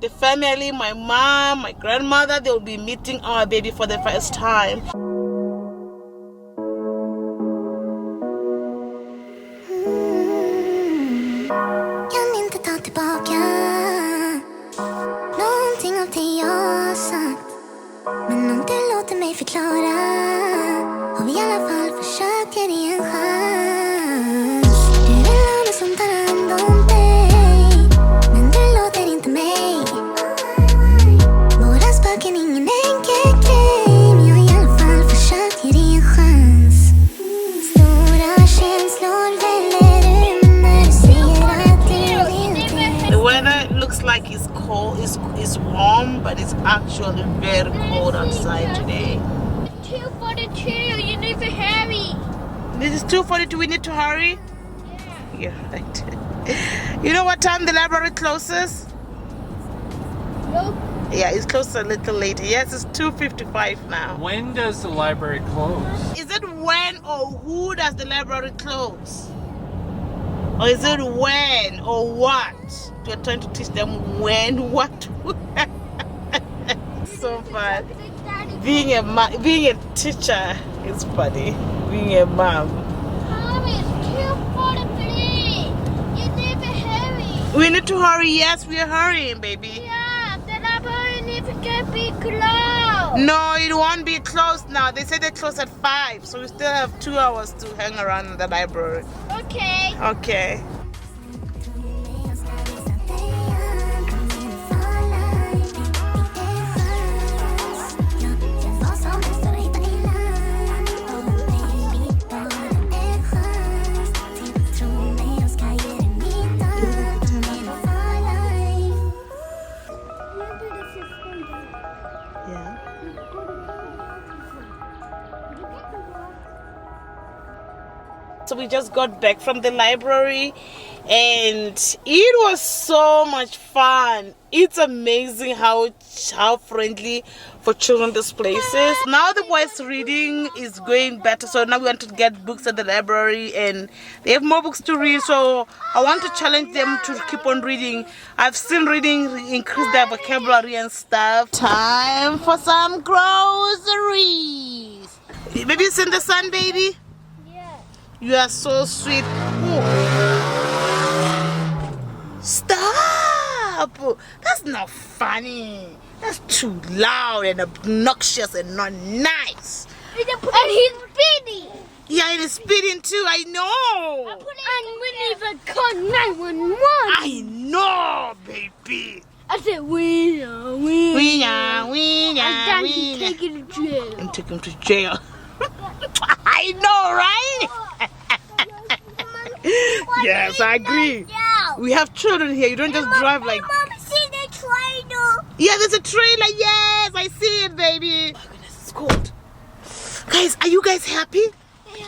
the family, my mom, my grandmother, they will be meeting our baby for the first time. Men om du låter mig förklara har vi i alla fall försökt ge dig en chans. Du vill ha mig som tar hand om dig, men du låter inte mig. Våra spöken är ingen enkel grej, men jag har i alla fall försökt ge dig en chans. Stora känslor väller ur när du säger att du vill det. The weather looks like it's cold, it's warm, but it's actually very cold outside today. 2:42, you need to hurry. This is 2:42, we need to hurry? Yeah. Yeah, right. You know what time the library closes? Nope. Yeah, it's closed a little later. Yes, it's 2:55 now. When does the library close? Is it when or who does the library close? Or is it when or what? You're trying to teach them when, what? So fun. Being a teacher is funny. Being a mom. Mom, it's 2:43. You need to hurry. We need to hurry. Yes, we are hurrying, baby. Yeah, the library needs to be closed. No, it won't be closed now. They said they close at 5, so we still have 2 hours to hang around in the library. Okay. Okay. Yeah. So we just got back from the library and it was so much fun. It's amazing how friendly for children this place is. Now the boys' reading is going better, so now we want to get books at the library and they have more books to read, so I want to challenge them to keep on reading. I've seen reading increase their vocabulary and stuff. Time for some groceries. Maybe it's in the sun, baby? You are so sweet. Ooh. Stop! That's not funny. That's too loud and obnoxious and not nice. And he's speeding. Yeah, and it's speeding too, I know. And we need to call 911. I know, baby. I said, we are. And then he take it to jail. And take him to jail. I know, right? Yes, I agree. We have children here. You don't just drive like... Mom, see the trailer. Yeah, there's a trailer. Yes, I see it, baby. Oh, my goodness, it's cold. Guys, are you guys happy? Yeah.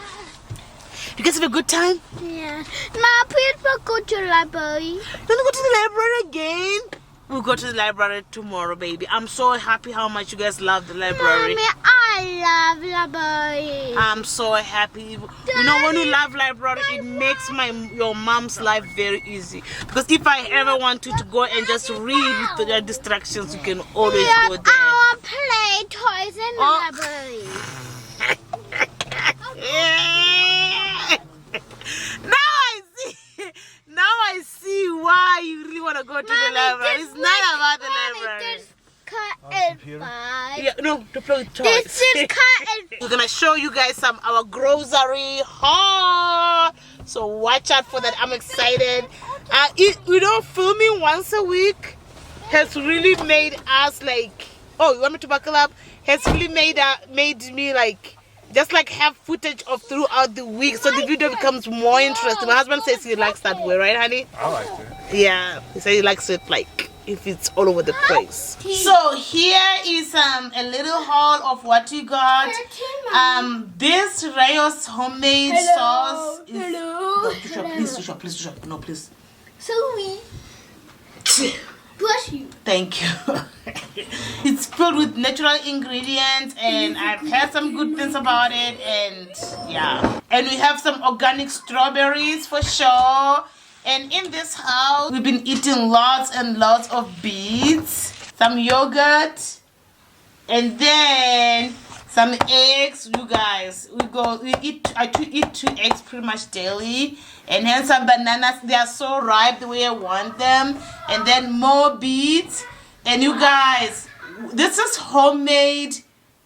You guys have a good time? Yeah. Now, please go to the library. You want to go to the library again? We'll go to the library tomorrow, baby. I'm so happy how much you guys love the library. Mommy, I love library. I'm so happy. You know, when you love library, it makes your mom's life very easy. Because if I ever want you to go and just read with the distractions, you can always go there. I want to play toys in the library. Now I see why you really want to go to the library. It's not about the library. This cut and five. Yeah, no, to play with toys. This is cut and We're gonna show you guys our grocery haul. So watch out for that. I'm excited. Filming once a week has really made us like. Oh, you want me to buckle up? Has really made me like. Just like have footage of throughout the week, so the video becomes more interesting. My husband says he likes that way, right, honey? I like it. Yeah, he said he likes it like if it's all over the place. So here is a little haul of what we got. This Rayo's homemade sauce is. Hello. Please. No, please. Sorry. Bless you. Thank you. It's filled with natural ingredients and I've heard some good things about it, and yeah. And we have some organic strawberries for sure. And in this house, we've been eating lots and lots of beets, some yogurt, and then some eggs. You guys, I eat 2 eggs pretty much daily, and then some bananas. They are so ripe the way I want them, and then more beets. And you guys, this is homemade.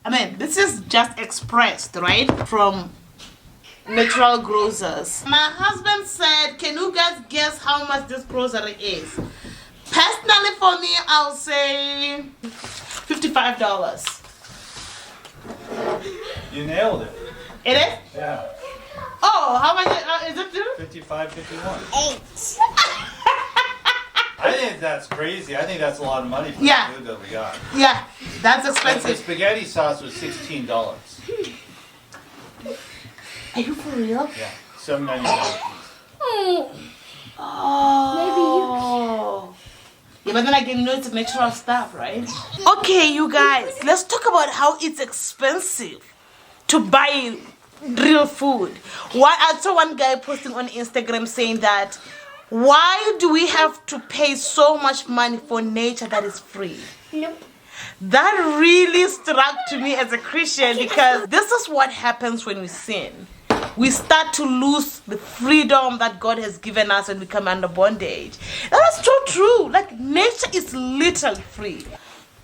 I mean, this is just expressed right from natural grocers. My husband said, can you guys guess how much this grocery is? Personally, for me, I'll say $55. You nailed it. It is? Yeah. Oh, how much is it? 55, 51. 8. I think that's crazy. I think that's a lot of money for the food that we got. Yeah, that's The expensive. spaghetti sauce was $16. Are you for real? Yeah, $7.99. Oh. Yeah, but then again, you know it's natural stuff, right? Okay, you guys, let's talk about how it's expensive to buy real food. I saw one guy posting on Instagram saying that, why do we have to pay so much money for nature that is free? Nope. That really struck to me as a Christian, because this is what happens when we sin. We start to lose the freedom that God has given us and we come under bondage. That is so true. Like, nature is literally free.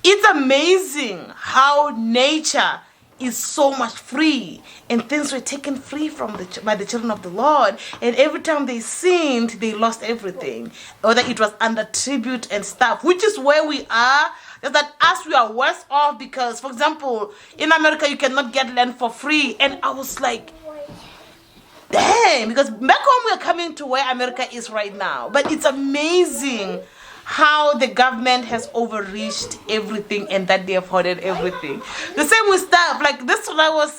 It's amazing how nature is so much free, and things were taken free from by the children of the Lord, and every time they sinned, they lost everything, whether it was under tribute and stuff, which is where we are. Is that us, we are worse off, because, for example, in America you cannot get land for free, and I was like, dang, because back home we are coming to where America is right now. But it's amazing how the government has overreached everything and that they have hoarded everything. The same with stuff like this. That was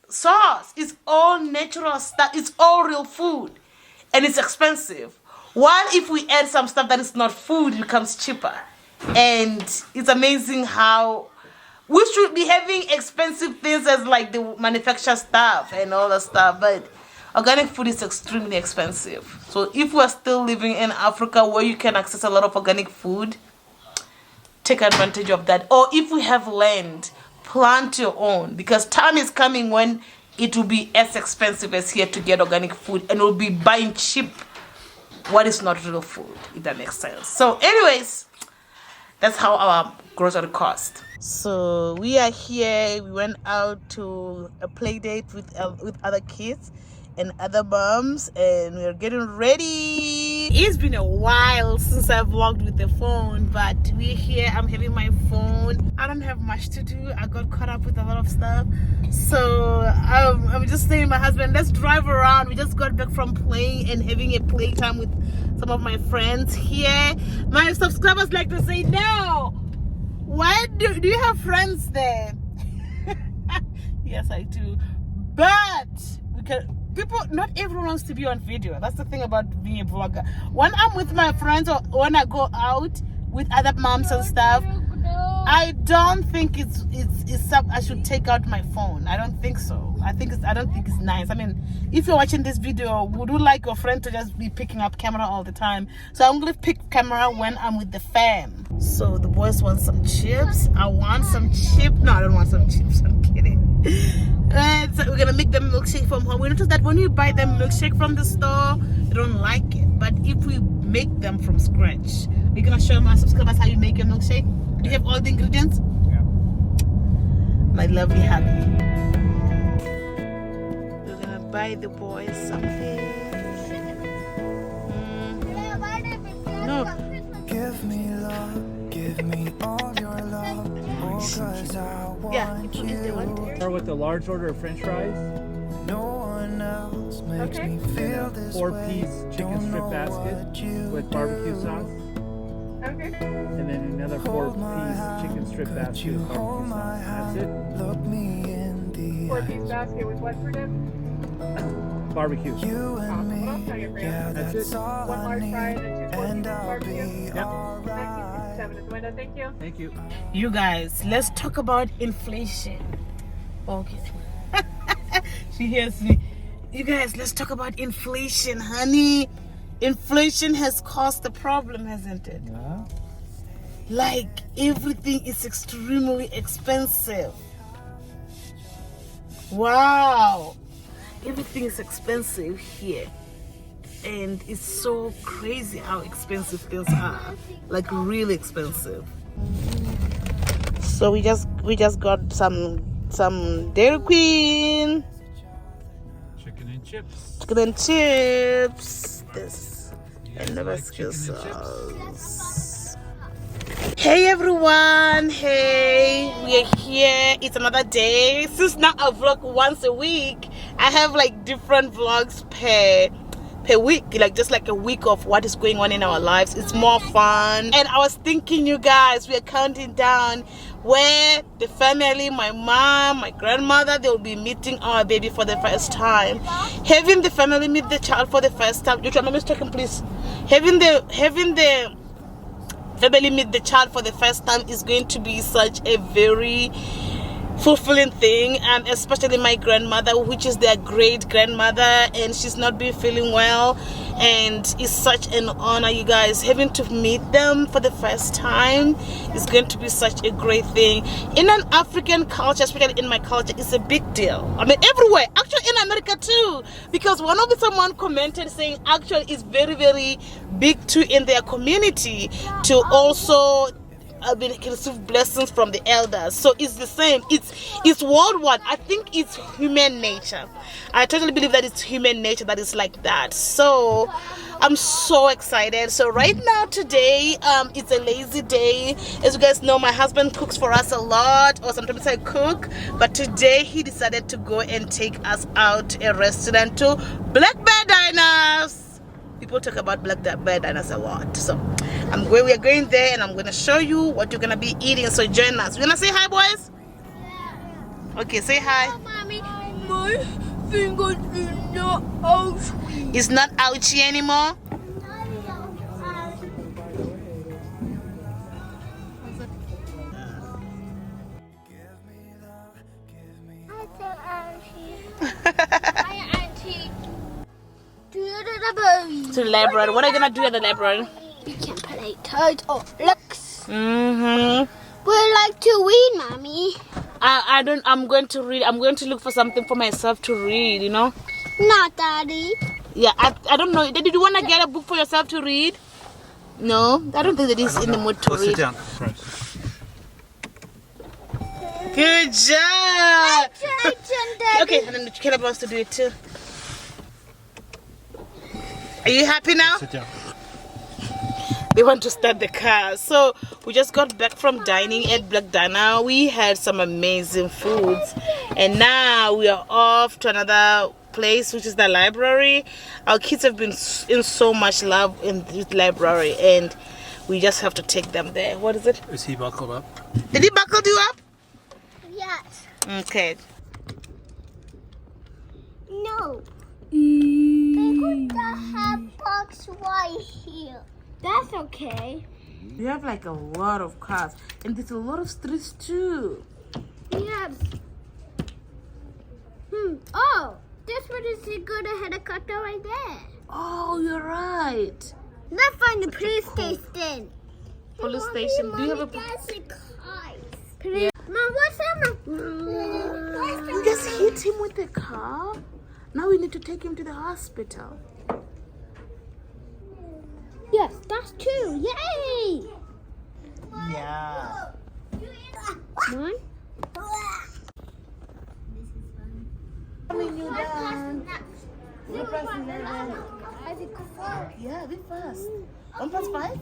sauce. It's all natural stuff. It's all real food, and it's expensive. While if we add some stuff that is not food, it becomes cheaper. And it's amazing how we should be having expensive things as like the manufactured stuff and all that stuff, but organic food is extremely expensive. So if we're still living in Africa where you can access a lot of organic food, take advantage of that. Or if we have land, plant your own, because time is coming when it will be as expensive as here to get organic food, and we'll be buying cheap what is not real food, if that makes sense. So anyways, that's how our grocery cost. So we are here. We went out to a play date with other kids and other moms, and we're getting ready. It's been a while since I vlogged with the phone, but we're here. I'm having my phone. I don't have much to do. I got caught up with a lot of stuff, so I'm just saying, my husband, let's drive around. We just got back from playing and having a playtime with some of my friends here. My subscribers like to say, no, why do you have friends there? Yes, I do, but we can. People, not everyone wants to be on video. That's the thing about being a vlogger. When I'm with my friends or when I go out with other moms and stuff, I don't think it's I should take out my phone. I don't think so. I don't think it's nice. I mean, if you're watching this video, would you like your friend to just be picking up camera all the time? So I'm gonna pick camera when I'm with the fam. So the boys want some chips. I want some chips. No, I don't want some chips. I'm kidding. So we're gonna make them milkshake from home. We noticed that when you buy them milkshake from the store, you don't like it. But if we make them from scratch, we're gonna show my subscribers how you make your milkshake. Do you have all the ingredients? Yeah. My lovely hubby. We're gonna buy the boys something. No. Give me love, give me all your love. Cause I want Yeah, if they want it. Start with the large order of French fries, no one else makes me feel this way. 4-piece chicken strip basket with barbecue sauce, and then another 4-piece chicken strip basket with barbecue sauce. That's it. Look me in the 4-piece basket with what for them? Barbecue. you and me. Yeah, That's that's it. all One I large need. fry and then 2 And 4-piece I'll barbecue. be alright. 7 at the window, thank you. Thank you. You guys, let's talk about inflation. Okay. She hears me. You guys, let's talk about inflation, honey. Inflation has caused the problem, hasn't it? Yeah. Like everything is extremely expensive. Wow. Everything is expensive here. And it's so crazy how expensive things are. Like really expensive. So we just got some Dairy Queen. Chicken and chips. Chicken and chips. This and the like barbecue chicken and sauce. Hey everyone, hey, we are here. It's another day. Since now I vlog once a week, I have like different vlogs per week, like just like a week of what is going on in our lives. It's more fun. And I was thinking, you guys, we are counting down where the family, my mom, my grandmother, they will be meeting our baby for the first time. Having the family meet the child for the first time. You can remember talking, please. Having the family meet the child for the first time is going to be such a very fulfilling thing, and especially my grandmother, which is their great grandmother, and she's not been feeling well, and it's such an honor, you guys. Having to meet them for the first time is going to be such a great thing. In an African culture, especially in my culture, it's a big deal. I mean everywhere, actually in America too, because someone commented saying actually it's very, very big too in their community to also receive blessings from the elders. So it's the same, it's worldwide. I think it's human nature. I totally believe that it's human nature that is like that. So I'm so excited. So right now today it's a lazy day. As you guys know, my husband cooks for us a lot, or sometimes I cook, but today he decided to go and take us out to a restaurant, to Black Bear Diners. People talk about Black Bear Diners a lot. So we are going there, and I'm going to show you what you're going to be eating. So join us. You going to say hi, boys? Okay, say hi. Oh, Mommy, my fingers is not ouchy. It's not ouchy anymore? Hi, Auntie. To the library. To the library. What are you going to do at the library? We can play toads or looks. Mm-hmm. We like to read, Mommy. I'm going to read. I'm going to look for something for myself to read, you know? Not Daddy. Yeah, I don't know. Did you want to get a book for yourself to read? No? I don't think that he's in the mood to Let's read. sit down first. Good job! Daddy. Okay, and then Caleb wants to do it too. Are you happy now? Sit down. They want to start the car. So we just got back from dining at Black Diner. We had some amazing foods, and now we are off to another place, which is the library. Our kids have been in so much love in this library, and we just have to take them there. What is it? Is he buckled up? Did he buckle you up? Yes. Okay. No. They put the hat box right here. That's okay. We have like a lot of cars, and there's a lot of streets too. Yes. Oh, this one is a good helicopter right there. Oh, you're right. Let's find the police station. Police station. Do you have a? That's the cars. Police. Mom, what's that? You just hit him with the car. Now we need to take him to the hospital. Yes, that's true. Yay! Yeah. One. Coming you down. You're pressing down. Yeah, be fast. 1 plus 5?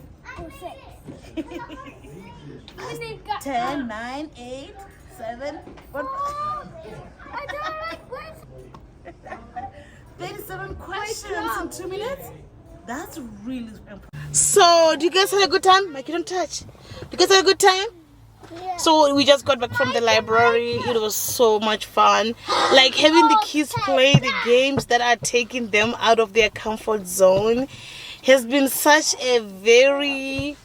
10, 9, 8, 7, 1. I don't like questions. 37 questions in 2 minutes? That's really impressive. So, do you guys have a good time? Like, you don't touch. Do you guys have a good time? Yeah. So, we just got back from the library. It was so much fun. Like, having the kids play the games that are taking them out of their comfort zone has been such a very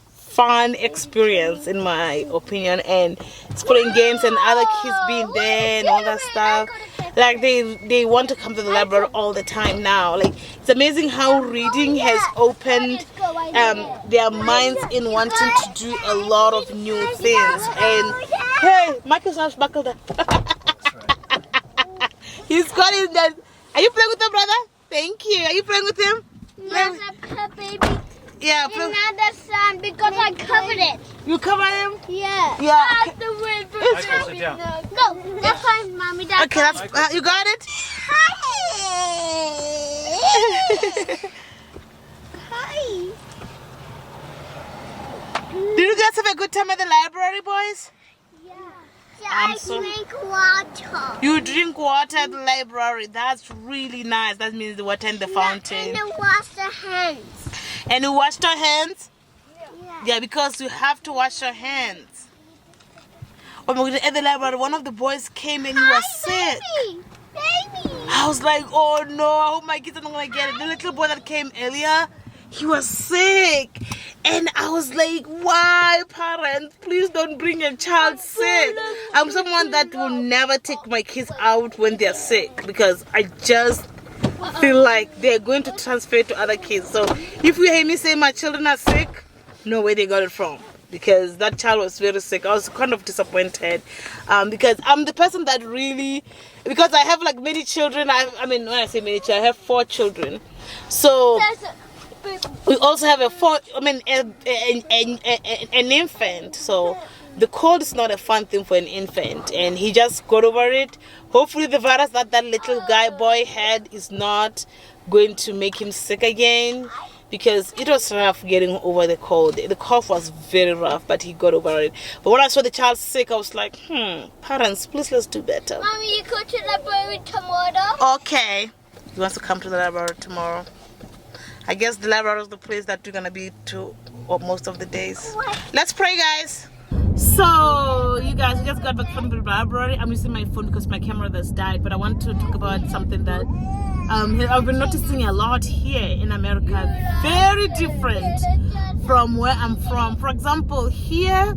fun experience in my opinion, and exploring games and other kids being there and all that stuff. Like they want to come to the library all the time now. Like it's amazing how reading has opened their minds in wanting to do a lot of new things. And hey, Michael's not buckled up. He's got it. That. Are you playing with him, brother? Thank you. Are you playing with him? Baby. Yeah. Another sun because I covered it. You cover him? Yeah. Yeah. That's the way for Michael, sit down. Go. That's fine, mommy. That's Okay, that's you got it. Hi. Did you guys have a good time at the library, boys? I drink water. You drink water at the library. That's really nice. That means the water in the fountain. And wash the hands. And you washed your hands? Yeah, because you have to wash your hands. Oh my God, at the library, one of the boys came and he was sick. Baby. I was like, oh no, I hope my kids are not going to get it. The little boy that came earlier, he was sick. And I was like, why, parents? Please don't bring a child sick. I'm someone that will never take my kids out when they're sick because I just feel like they're going to transfer it to other kids. So if you hear me say my children are sick, know where they got it from. Because that child was very sick. I was kind of disappointed because I'm the person that really, because I have like many children. I mean, when I say many children, I have 4 children. So we also have an infant. So the cold is not a fun thing for an infant, and he just got over it. Hopefully the virus that little boy had is not going to make him sick again, because it was rough getting over the cold. The cough was very rough, but he got over it. But when I saw the child sick, I was like, parents, please let's do better. Mommy, you go to the library tomorrow? Okay. He wants to come to the library tomorrow. I guess the library is the place that we're going to be to most of the days. Let's pray, guys. So, you guys, we just got back from the library. I'm using my phone because my camera has died, but I want to talk about something that I've been noticing a lot here in America. Very different from where I'm from. For example, here,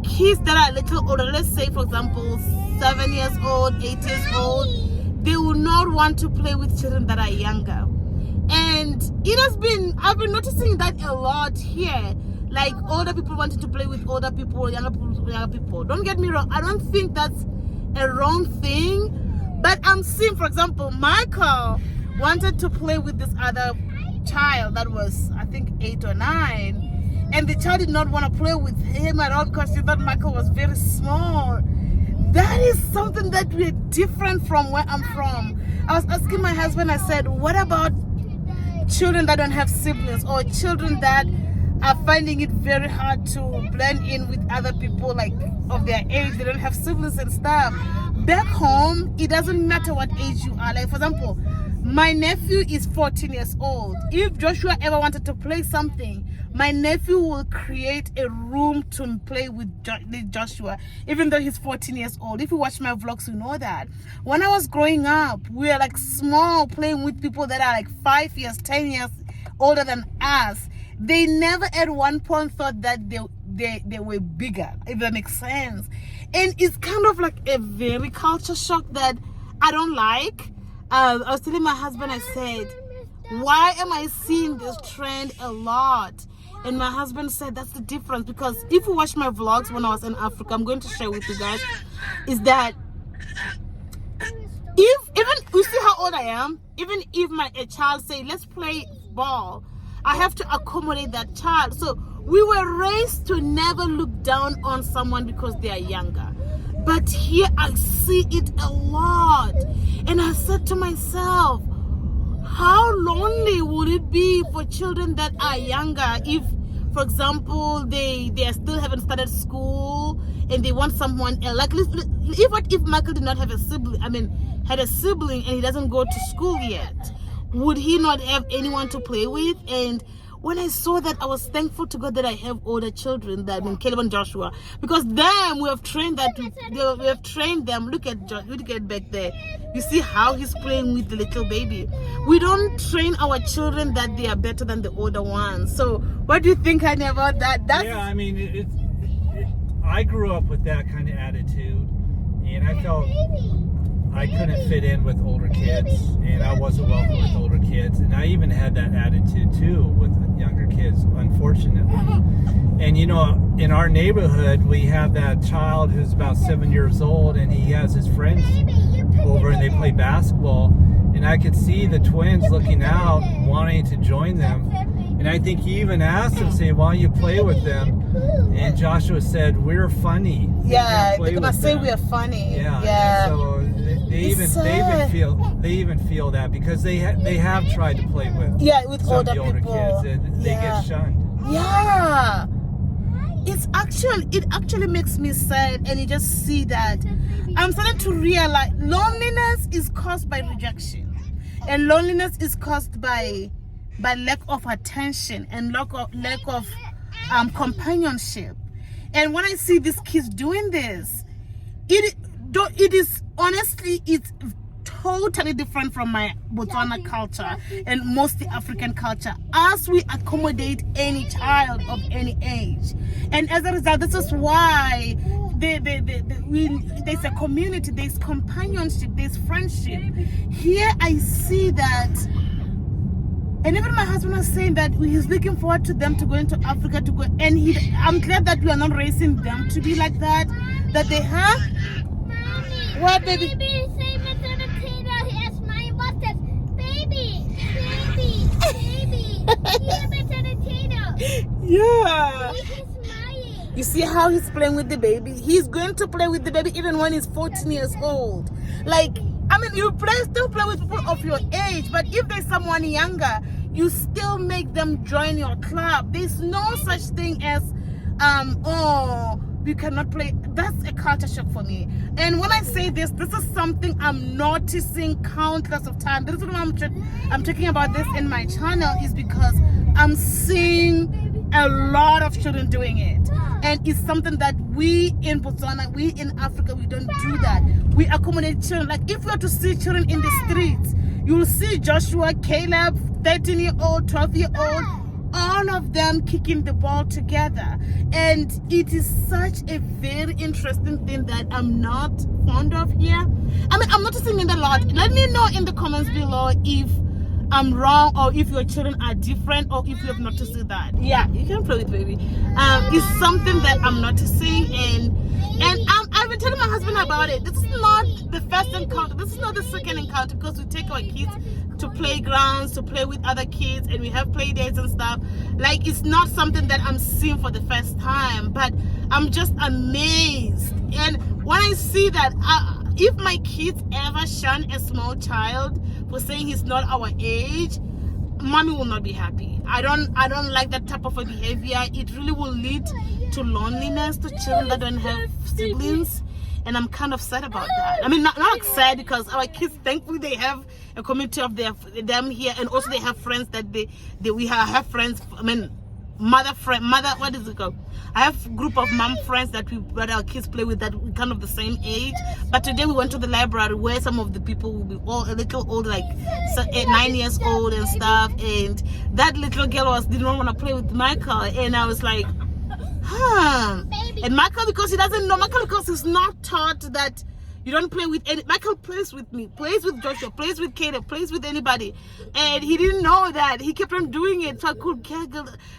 kids that are a little older, let's say, for example, 7 years old, 8 years old, they will not want to play with children that are younger. And I've been noticing that a lot here. Like older people wanting to play with older people, younger people with younger people. Don't get me wrong, I don't think that's a wrong thing. But I'm seeing, for example, Michael wanted to play with this other child that was, I think, 8 or 9. And the child did not want to play with him at all because she thought Michael was very small. That is something that we're different from where I'm from. I was asking my husband, I said, what about children that don't have siblings, or children that are finding it very hard to blend in with other people like of their age? They don't have siblings and stuff. Back home, it doesn't matter what age you are. Like, for example, my nephew is 14 years old. If Joshua ever wanted to play something, my nephew will create a room to play with Joshua, even though he's 14 years old. If you watch my vlogs, you know that. When I was growing up, we were like small, playing with people that are like 5 years, 10 years older than us. They never at one point thought that they were bigger, if that makes sense. And it's kind of like a very culture shock that I don't like. I was telling my husband, I said, why am I seeing this trend a lot? And my husband said that's the difference, because if you watch my vlogs when I was in Africa, I'm going to share with you guys, is that even you see how old I am, even if a child say let's play ball, I have to accommodate that child. So we were raised to never look down on someone because they are younger. But here I see it a lot. And I said to myself, how lonely would it be for children that are younger if, for example, they still haven't started school and they want someone else? Like, if Michael did not have a sibling, had a sibling and he doesn't go to school yet, would he not have anyone to play with? And when I saw that, I was thankful to God that I have older children, that Caleb and Joshua, because them we have trained them. Look at back there. You see how he's playing with the little baby. We don't train our children that they are better than the older ones. So what do you think, honey, about that? Yeah, I mean, I grew up with that kind of attitude, and I felt I couldn't fit in with older kids, and I wasn't welcome with older kids, and I even had that attitude too with younger kids, unfortunately. And in our neighborhood, we have that child who's about 7 years old, and he has his friends over, and they play basketball, and I could see the twins looking out, wanting to join them. And I think he even asked them, saying, "Why don't you play with them?" And Joshua said, "We're funny." Yeah, they're gonna say we are funny. Yeah. So they even feel that because they have tried to play with with some older of the older people. kids. They get shunned. Yeah. It actually makes me sad, and you just see that I'm starting to realize loneliness is caused by rejection, and loneliness is caused by lack of attention and lack of companionship. And when I see these kids doing this, it is honestly, it's totally different from my Botswana culture and most African culture, as we accommodate any child of any age. And as a result, this is why there's a community, there's companionship, there's friendship. Here I see that. And even my husband was saying that he's looking forward to them to go into Africa to go. And I'm glad that we are not raising them to be like that. That they have. Mommy, What, baby? Baby, say Mr. Potato. He asked my buttons. Baby. Here, Mr. Potato. Yeah. He's smiling. You see how he's playing with the baby? He's going to play with the baby even when he's 14 years old. Like, I mean, you still play with people of your age, but if there's someone younger, you still make them join your club. There's no such thing as, you cannot play. That's a culture shock for me. And when I say this is something I'm noticing countless of times. This is why I'm talking about this in my channel, is because I'm seeing a lot of children doing it. And it's something that we in Botswana, we in Africa, we don't do that. We accommodate children. Like, if we are to see children in the streets, you'll see Joshua, Caleb, 13-year-old, 12-year-old, all of them kicking the ball together. And it is such a very interesting thing that I'm not fond of here. I mean, I'm noticing it a lot. Let me know in the comments below if I'm wrong, or if your children are different, or if you have noticed that. Yeah, you can play with baby. It's something that I'm noticing, and I've been telling my husband about it. This is not the first encounter. This is not the second encounter, because we take our kids to playgrounds to play with other kids, and we have play dates and stuff. Like, it's not something that I'm seeing for the first time, but I'm just amazed. And when I see that, if my kids ever shun a small child for saying he's not our age, mommy will not be happy. I don't like that type of a behavior. It really will lead to loneliness to children that don't have siblings, and I'm kind of sad about that. I mean, not sad, because our kids, thankfully, they have a community of them here, and also they have friends that we have friends. I mean, mother, what is it called? I have a group of mom friends that our kids play with, that we kind of the same age. But today we went to the library where some of the people will be all a little old, like 9 years old and stuff. And that little girl didn't want to play with Michael, and I was like, And Michael, because he doesn't know, because he's not taught that you don't play with any. Michael plays with me, plays with Joshua, plays with Caleb, plays with anybody, and he didn't know that. He kept on doing it, so I could get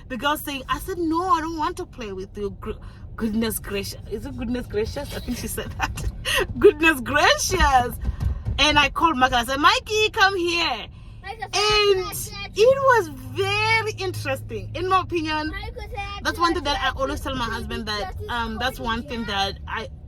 the girl saying, I said, no, I don't want to play with you. Goodness gracious. Is it goodness gracious? I think she said that. Goodness gracious. And I called Michael. I said, Mikey, come here. And it was very interesting, in my opinion. That's one thing that I always tell my husband, that that's one thing that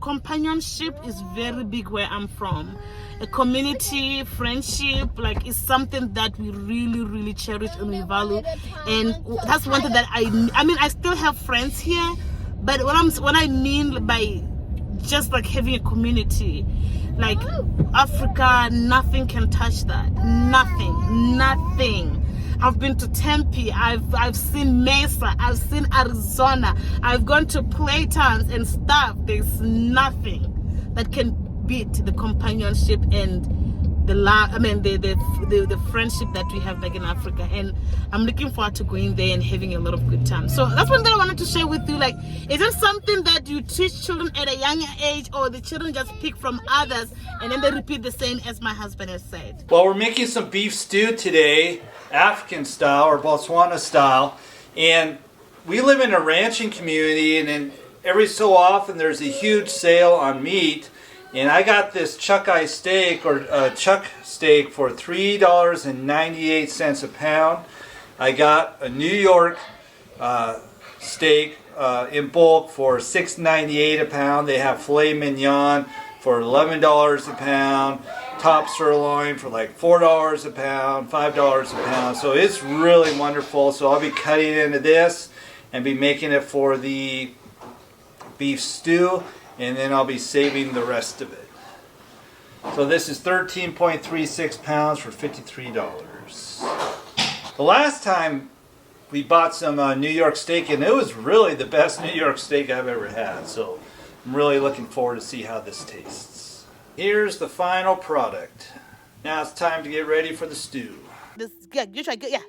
companionship is very big where I'm from. A community, friendship, like, is something that we really, really cherish and we value. And that's one thing that I mean, I still have friends here, but what I mean by just like having a community, like Africa, nothing can touch that. Nothing. I've been to Tempe, I've seen Mesa, I've seen Arizona, I've gone to playtowns and stuff. There's nothing that can beat the companionship and the love, I mean the friendship that we have back in Africa. And I'm looking forward to going there and having a lot of good time. So that's one thing I wanted to share with you. Like, is it something that you teach children at a younger age, or the children just pick from others and then they repeat the same as my husband has said? Well, we're making some beef stew today, African style or Botswana style. And we live in a ranching community, and then every so often there's a huge sale on meat. And I got this chuck-eye steak, or chuck steak, for $3.98 a pound. I got a New York steak in bulk for $6.98 a pound. They have filet mignon for $11 a pound. Top sirloin for like $4 a pound, $5 a pound. So it's really wonderful. So I'll be cutting it into this and be making it for the beef stew. And then I'll be saving the rest of it. So this is 13.36 pounds for $53. The last time we bought some New York steak, and it was really the best New York steak I've ever had. So I'm really looking forward to see how this tastes. Here's the final product. Now it's time to get ready for the stew. This, yeah, you try, yeah.